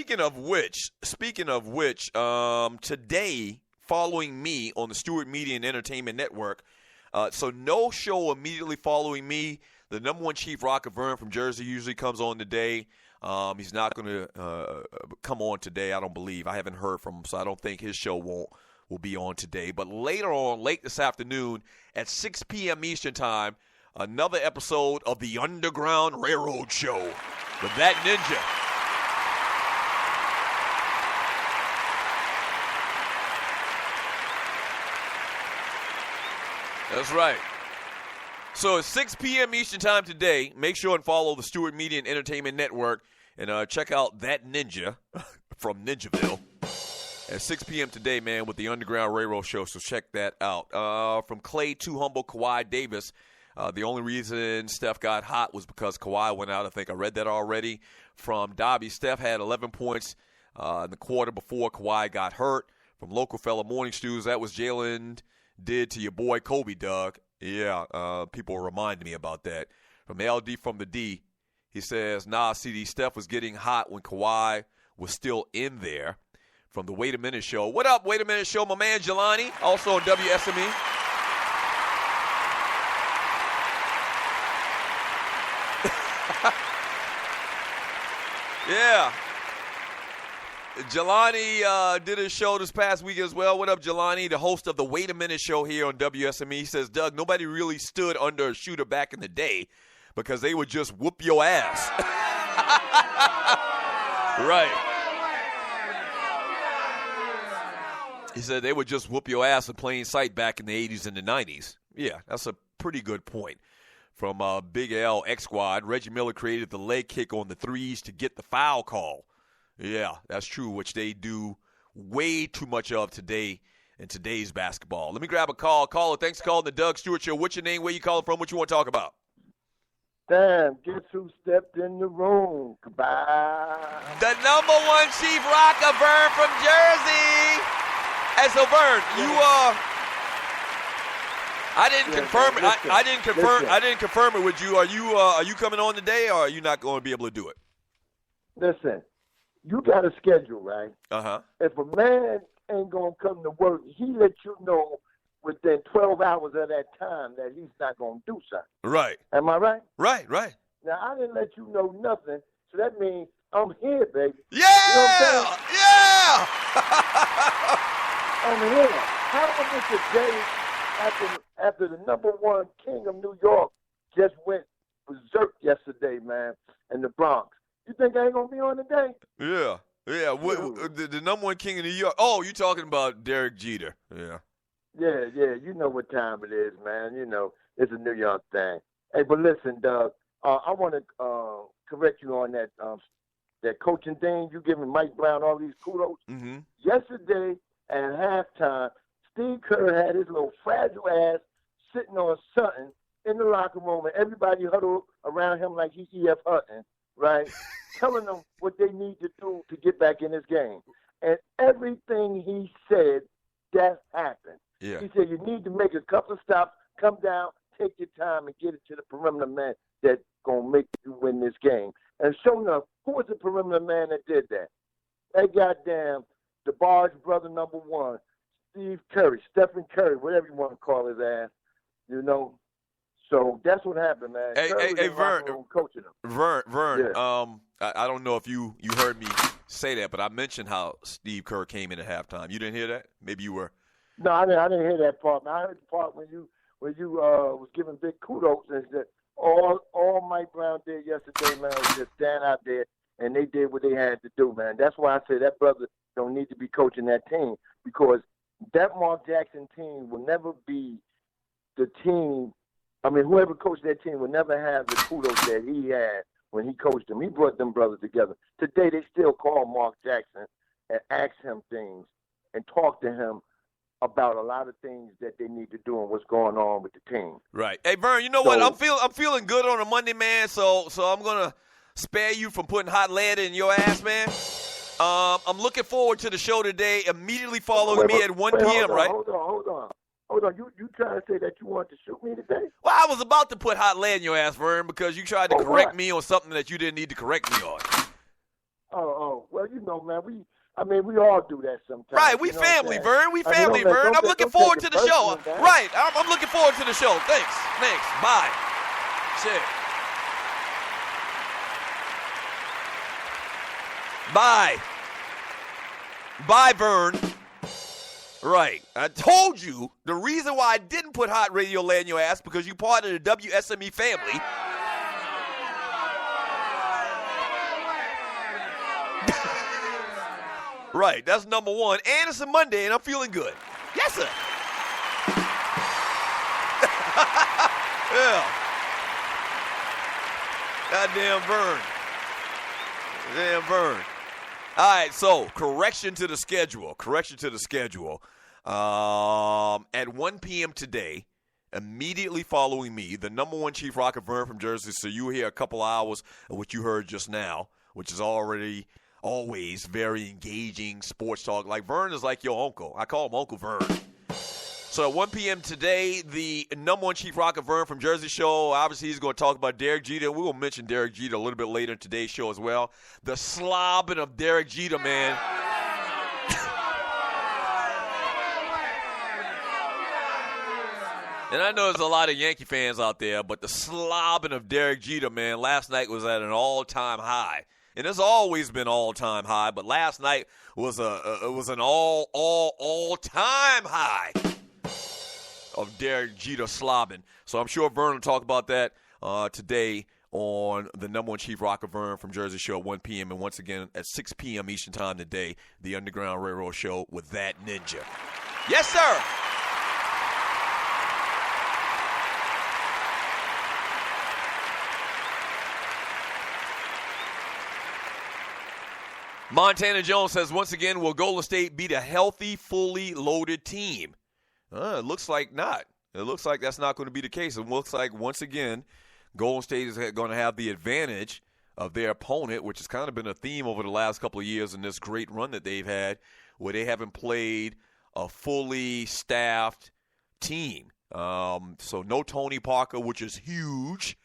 speaking of which, today, following me on the Stewart Media and Entertainment Network, so no show immediately following me. The number one chief, Rocker Vern from Jersey, usually comes on today. He's not going to come on today, I don't believe. I haven't heard from him, so I don't think his show will be on today. But later on, late this afternoon, at 6 p.m. Eastern Time, another episode of the Underground Railroad Show with that ninja. That's right. So at 6 p.m. Eastern Time today, make sure and follow the Stewart Media and Entertainment Network and check out that ninja from Ninjaville at 6 p.m. today, man, with the Underground Railroad Show. So check that out. From Clay to Humble, Kawhi Davis. The only reason Steph got hot was because Kawhi went out. I think I read that already. From Dobby, Steph had 11 points in the quarter before Kawhi got hurt. From local fella Morning Stews, that was Jalen did to your boy Kobe, Doug. Yeah, people reminded me about that. From LD from the D, he says, CD, Steph was getting hot when Kawhi was still in there. From the Wait a Minute Show. What up, Wait a Minute Show? My man Jelani, also on WSME. Yeah. Jelani did his show this past week as well. What up, Jelani, the host of the Wait a Minute Show here on WSME. He says, Doug, nobody really stood under a shooter back in the day because they would just whoop your ass. Right. He said they would just whoop your ass in plain sight back in the 80s and the 90s. Yeah, that's a pretty good point. From Big L X Squad, Reggie Miller created the leg kick on the threes to get the foul call. Yeah, that's true, which they do way too much of today in today's basketball. Let me grab a call. Caller, thanks for calling the Doug Stewart Show. What's your name? Where you calling from? What you want to talk about? Damn, guess who stepped in the room? Goodbye. The number one chief rocker, Vern from Jersey. Hey, so Vern, I didn't confirm it. I didn't confirm it with you. Are you coming on today, or are you not going to be able to do it? Listen, you got a schedule, right? Uh-huh. If a man ain't gonna come to work, he let you know within 12 hours of that time that he's not gonna do something. Right. Am I right? Right. Now I didn't let you know nothing, so that means I'm here, baby. Yeah. You know what I'm saying? Yeah. I'm here. How was it a day after the number one king of New York just went berserk yesterday, man, in the Bronx? You think I ain't going to be on today? Yeah. The number one king of New York. Oh, you talking about Derek Jeter. Yeah. Yeah. You know what time it is, man. You know, it's a New York thing. Hey, but listen, Doug, I want to correct you on that coaching thing. You giving Mike Brown all these kudos. Mm-hmm. Yesterday at halftime, Steve Kerr had his little fragile ass sitting on something in the locker room, and everybody huddled around him like he E.F. Hutton, right? Telling them what they need to do to get back in this game. And everything he said, that happened. Yeah. He said, you need to make a couple of stops, come down, take your time, and get it to the perimeter man that's going to make you win this game. And sure enough, who was the perimeter man that did that? That goddamn DeBarge brother number one, Stephen Curry, whatever you want to call his ass, you know. So that's what happened, man. Hey, Vern, coaching him. Vern. Yeah. I don't know if you heard me say that, but I mentioned how Steve Kerr came in at halftime. You didn't hear that? Maybe you were. No, I didn't hear that part. I heard the part when you was giving big kudos and said all Mike Brown did yesterday, man, was just stand out there and they did what they had to do, man. That's why I say that brother don't need to be coaching that team, because that Mark Jackson team will never be the team. I mean, whoever coached that team will never have the kudos that he had when he coached them. He brought them brothers together. Today, they still call Mark Jackson and ask him things and talk to him about a lot of things that they need to do and what's going on with the team. Right. Hey, Vern, you know what? I'm feeling good on a Monday, man, so I'm going to spare you from putting hot lead in your ass, man. I'm looking forward to the show today, immediately following me at 1 p.m., right? Hold on. You trying to say that you want to shoot me today? Well, I was about to put hot lead in your ass, Vern, because you tried to correct me on something that you didn't need to correct me on. Well, well, man, we all do that sometimes. Right, we family, Vern. We family, Vern. I'm looking forward to the show. Right, I'm looking forward to the show. Thanks. Bye. Shit. Bye, Vern. Right. I told you the reason why I didn't put Hot Radio Land your ass because you part of the WSME family. Right, that's number one. And it's a Monday, and I'm feeling good. Yes, sir. Yeah. Goddamn Vern. Damn Vern. All right, so correction to the schedule. At 1 p.m. today, immediately following me, the number one Chief Rocker, Vern from Jersey, so you hear a couple hours of what you heard just now, which is always very engaging sports talk. Like Vern is like your uncle. I call him Uncle Vern. So at 1 p.m. today, the number one Chief Rocker, Vern from Jersey Show, obviously he's going to talk about Derek Jeter. We will mention Derek Jeter a little bit later in today's show as well. The slobbing of Derek Jeter, man. And I know there's a lot of Yankee fans out there, but the slobbing of Derek Jeter, man, last night was at an all-time high. And it's always been all-time high, but last night was an all-time high of Derek Jeter slobbing. So I'm sure Vern will talk about that today on the number one Chief Rocker, Vern from Jersey Show at 1 p.m. And once again at 6 p.m. Eastern Time today, the Underground Railroad Show with that ninja. Yes, sir. Montana Jones says, once again, will Golden State beat a healthy, fully loaded team? It looks like not. It looks like that's not going to be the case. It looks like, once again, Golden State is going to have the advantage of their opponent, which has kind of been a theme over the last couple of years in this great run that they've had, where they haven't played a fully staffed team. So no Tony Parker, which is huge.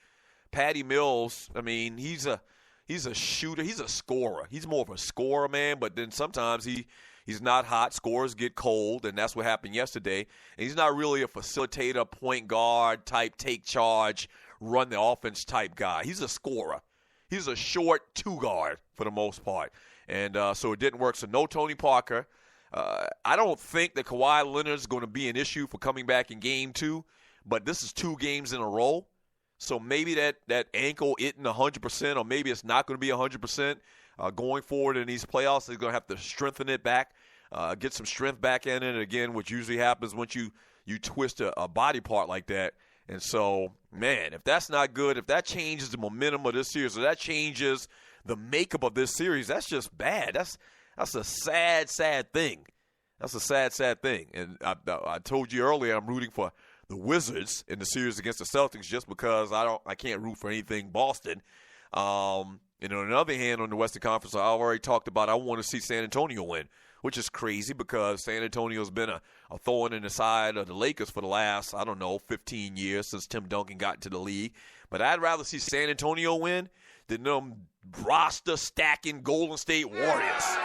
Patty Mills, I mean, he's a shooter. He's a scorer. He's more of a scorer, man, but then sometimes he's not hot. Scores get cold, and that's what happened yesterday. And he's not really a facilitator, point guard type, take charge, run the offense type guy. He's a scorer. He's a short two-guard for the most part. And so it didn't work. So no Tony Parker. I don't think that Kawhi Leonard is going to be an issue for coming back in Game 2, but this is 2 games in a row. So maybe that ankle isn't 100%, or maybe it's not going to be 100% going forward in these playoffs. They're going to have to strengthen it back, get some strength back in it again, which usually happens once you twist a body part like that. And so, man, if that's not good, if that changes the momentum of this series, or that changes the makeup of this series, that's just bad. That's a sad, sad thing. That's a sad, sad thing. And I told you earlier I'm rooting for the Wizards in the series against the Celtics just because I can't root for anything Boston. And on the other hand, on the Western Conference, I already talked about I want to see San Antonio win, which is crazy because San Antonio's been a thorn in the side of the Lakers for the last, 15 years since Tim Duncan got into the league. But I'd rather see San Antonio win than them roster-stacking Golden State Warriors.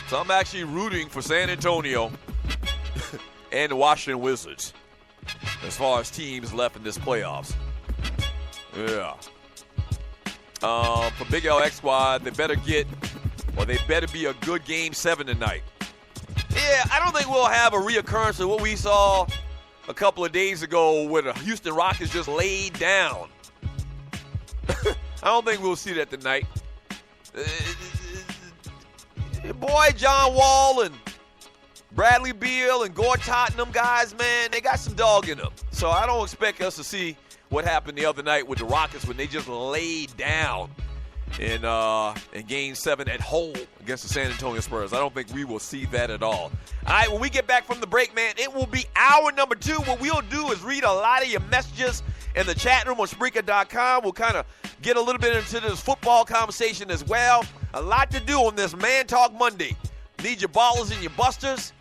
So I'm actually rooting for San Antonio and the Washington Wizards as far as teams left in this playoffs. Yeah. For Big LX Squad, they better be a good Game 7 tonight. Yeah, I don't think we'll have a reoccurrence of what we saw a couple of days ago where the Houston Rockets just laid down. I don't think we'll see that tonight. Boy, John Wall and Bradley Beal and Gortat and them guys, man, they got some dog in them. So I don't expect us to see what happened the other night with the Rockets when they just laid down in Game 7 at home against the San Antonio Spurs. I don't think we will see that at all. All right, when we get back from the break, man, it will be hour number 2. What we'll do is read a lot of your messages in the chat room on Spreaker.com. We'll kind of get a little bit into this football conversation as well. A lot to do on this Man Talk Monday. Need your Ballas and your Bustas,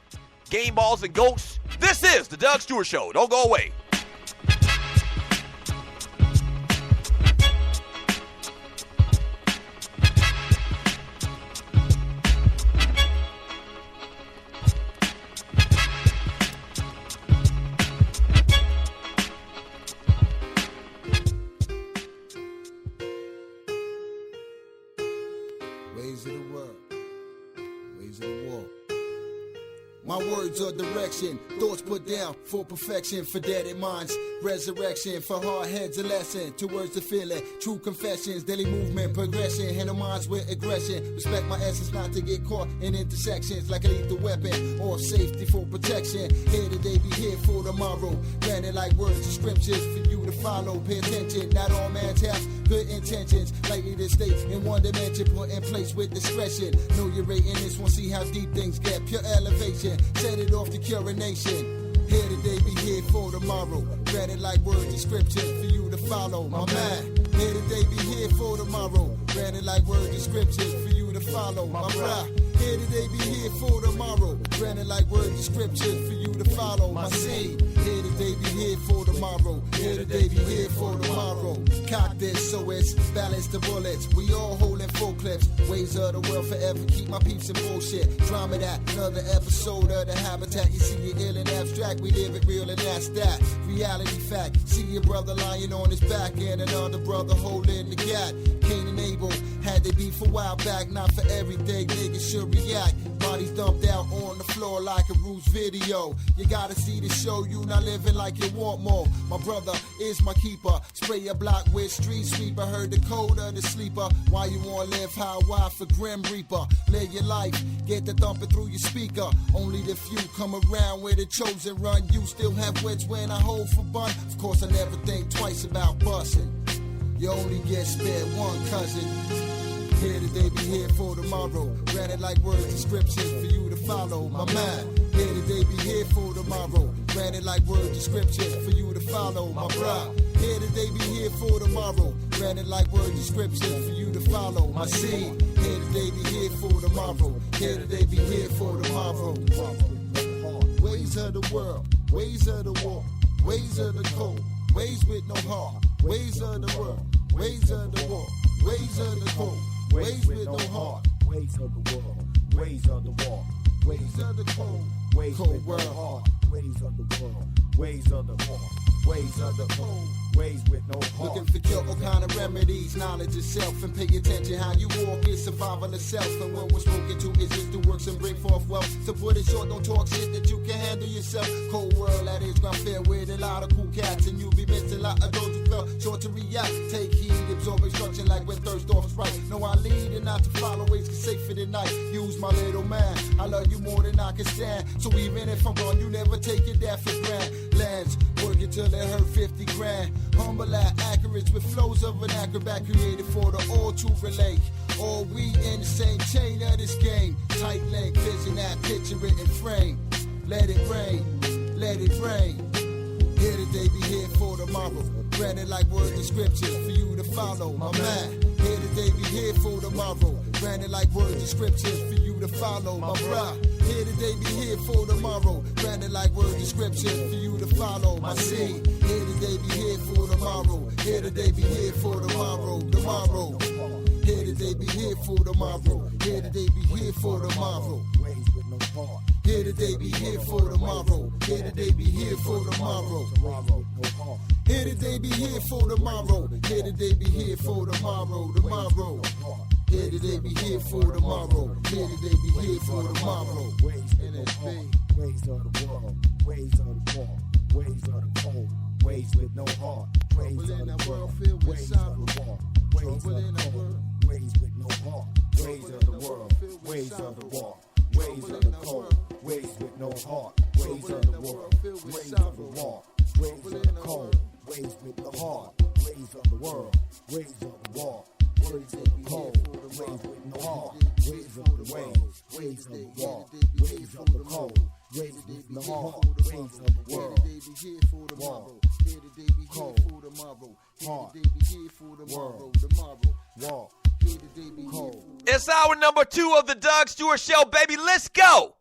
game balls and ghosts. This is the Doug Stewart Show. Don't go away. ways of the war. My words are direction, thoughts put down for perfection, for dead minds, resurrection, for hard heads a lesson, towards the feeling, true confessions, daily movement, progression, handle minds with aggression, respect my essence not to get caught in intersections like a lethal weapon, or safety for protection, here today be here for tomorrow, granted like words and scriptures for you to follow, pay attention, not all man's have good intentions, likely to stay in one dimension, put in place with discretion, know you're rating this one, see how deep things get, pure elevation, set it off to cure a nation. Here today, be here for tomorrow. Granted like words and scriptures for you to follow. My man, here today, be here for tomorrow. Granted like words and scriptures for you to follow. My brah, here today, be here for tomorrow. Granted like words and scriptures for you to follow. My seed, here today, be here for tomorrow. Here today, be here for tomorrow. Cock this so it's balance the bullets. We all holding full clips. Ways of the world forever. Keep my peeps in bullshit. Drama that, another episode of the habitat. You see it ill and abstract. We live it real and that's that. Reality fact. See your brother lying on his back and another brother holding the gap. Cain and Abel had they beef a while back. Not for everything, niggas should react. Bodies dumped out on the floor like a Roots video. You gotta see the show, you not living like you want more. My brother is my keeper. Spray your block with street sweeper. Heard the code of the sleeper. Why you wanna live how wide for Grim Reaper? Live your life, get the thumping through your speaker. Only the few come around where the chosen run. You still have wits when I hold for bun. Of course I never think twice about busting. You only get spared one cousin. Here today, be here for tomorrow. Granted like words and scriptures for you to follow. My mind, here today, be here for tomorrow. Granted like words and scriptures for you to follow. My bride, here today, be here for tomorrow. Granted like words and scriptures for you to follow. My seed, here today, be here for tomorrow. Here today, be here for tomorrow. Ways of the world, ways of the war, ways of the cold, ways with no heart, ways of the world, ways of the war, ways of the cold. Ways with no heart, ways of the world, ways of the war, ways of the cold, ways cold with no world, heart, ways of the world, ways of the war, ways of the cold, ways with no heart. Looking for cure, all kind of remedies, knowledge of self, and pay attention how you walk is survival of self. And when we're spoken to is just to works and bring forth wealth. To put it short, don't talk shit that you can handle yourself. Cold world, that is gonna fare with a lot of cool cats, and you be missing a lot of those who felt short to react. Take heed, absorb instruction like when thirst off is right. No, I lead and not to follow ways, cause safer than night. Use my little man, I love you more than I can stand. So even if I'm gone, you never take your dad for granted. Lands, working till it hurt 50 grand. Humble at accurate with flows of an acrobat created for the all to relate. All we in the same chain of this game. Tight length, vision that picture it in frame. Let it rain, let it rain. Here today, be here for tomorrow. Granted like words and scriptures for you to follow. My man, here today, be here for tomorrow. Granted like words and scriptures for you to follow. My brah, here today, be here for tomorrow. Granted like words and scriptures for you to follow. My seed, here today, be here for tomorrow. Here today, be here for tomorrow. Tomorrow, here today, be here for tomorrow. Here today, be here for tomorrow. Ways with no heart. Here today, be here for tomorrow. Here today, be here for tomorrow. Tomorrow, no heart. Here today, be here for tomorrow. Here today, be here for tomorrow. Tomorrow. Here today, be here for tomorrow. Here today, be here for tomorrow. Ways with no heart. Ways of the world, ways of the war, ways of the cold, ways with no heart. Ways of the world filled with sorrow. Ways of the cold, ways with no heart. Ways of the world, ways of the war. Ways of the cold, ways with no heart. Ways of the world, ways of the war. Ways of the cold, ways with the heart. Ways of the world, ways of the war. Ways of the cold, ways with no heart. Ways of the ways of the war. Ways of the cold, ways with no heart. Ways of the world, war. Cold, heart, world, war. Cold. It's hour number 2 of the Doug Stewart Show, baby. Let's go.